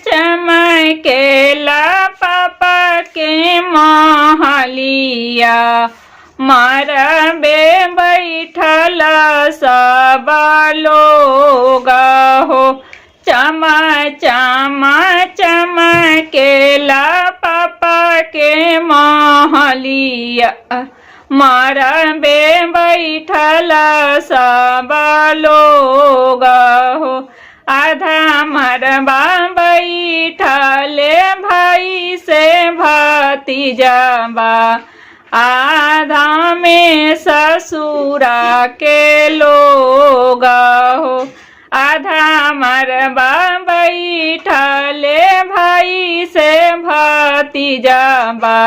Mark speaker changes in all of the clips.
Speaker 1: चमकेला पापा के महलिया मारा बे बैठल सब लोग हो। चमकेला पापा के महलिया मारा बे बैठल सब लोग हो। आधा मरबा बैठले भाई से भतीजाबा आधा में ससुरा के लोग हो। आधा मरबा बैठले भाई से भतीजाबा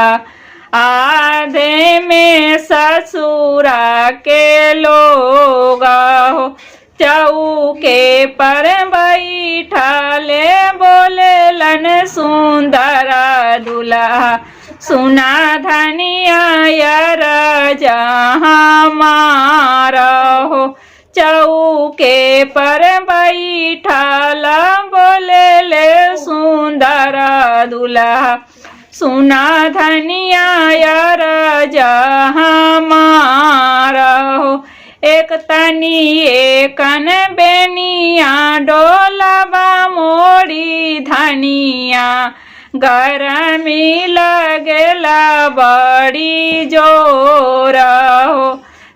Speaker 1: आधे में ससुरा के लोग हो। चौके पर बैठले बोलेलन सुंदरा दुल्हा सुना धनिया यार जहाँ मारा हो। चौके पर बैठल बोलेले सुंदरा दुल्हा सुना धनिया यार जहाँ मारा हो। एक तनी एकन बेनिया डोलबा मोड़ी धनिया गरमी लगेला बड़ी जोर हो।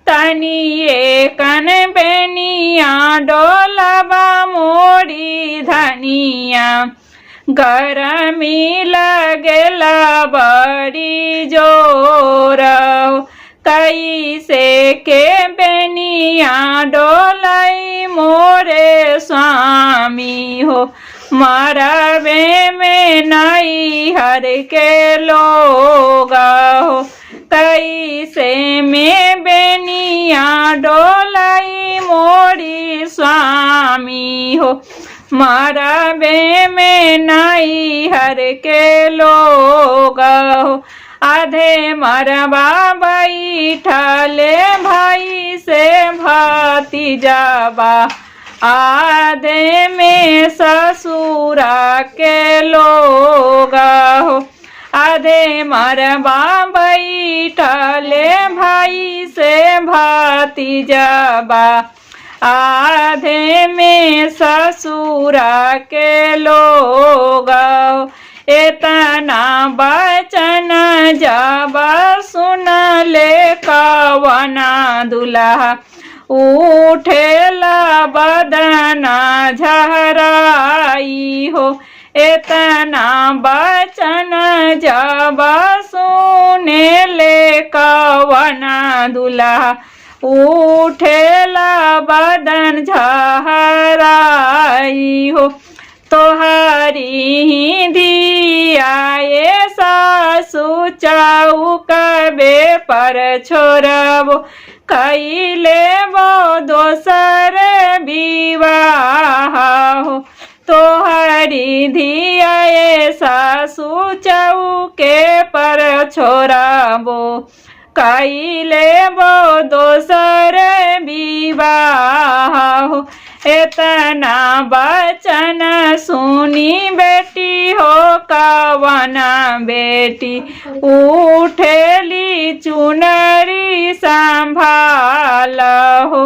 Speaker 1: तनी एकन बेनिया डोलबा मोड़ी धनिया गरमी लगेला बड़ी जोर हो। कैसे के बेनिया डोलाई मोरे स्वामी हो। मरबे में नैहर के लोग हो। कैसे में बेनिया डोलाई मोरी स्वामी हो। मरबे में नैहर के लोग हो। आधे मरबा बैठले भाई से भतीजाबा आधे में ससुरा के लोग हो। आधे मरबा बैठले भाई से भतीजाबा आधे में ससुरा के लोग हो। इतना बचन जब सुन ले कवना दुल्हा उठेला बदना झराई हो। इतना बचन जब सुने ले कवना दुल्हा उठेला बदन झराई हो। तोहरी धियाए सासु चौकबे पर छोड़बो कैले वो दोसर विवाह हो। तोहरी धियाए सासु चौके पर छोड़बो कैले वो दोसर विवाह हो। इतना बचन सुनी बेटी हो कवना बेटी उठेली चुनरी संभाल हो।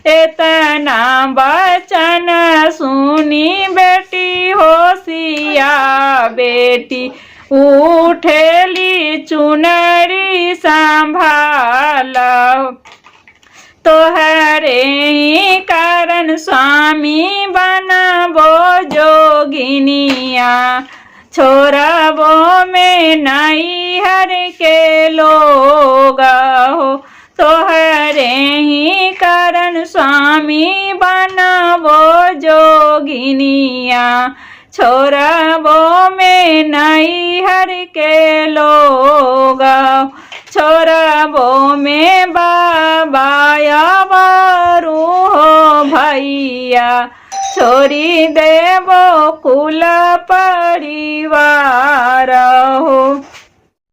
Speaker 1: इतना बचन सुनी बेटी हो सिया बेटी उठेली चुनरी संभाल हो। तोहरे ही कारण स्वामी बनबो जोगिनिया छोड़बो में नैहर के लोग हो। तोहरे ही कारण स्वामी बनबो जोगिनिया छोड़बो में नैहर के लोग हो। छोड़बो में बाबाया बारू हो भैया छोड़ी देबो कुल परिवार हो।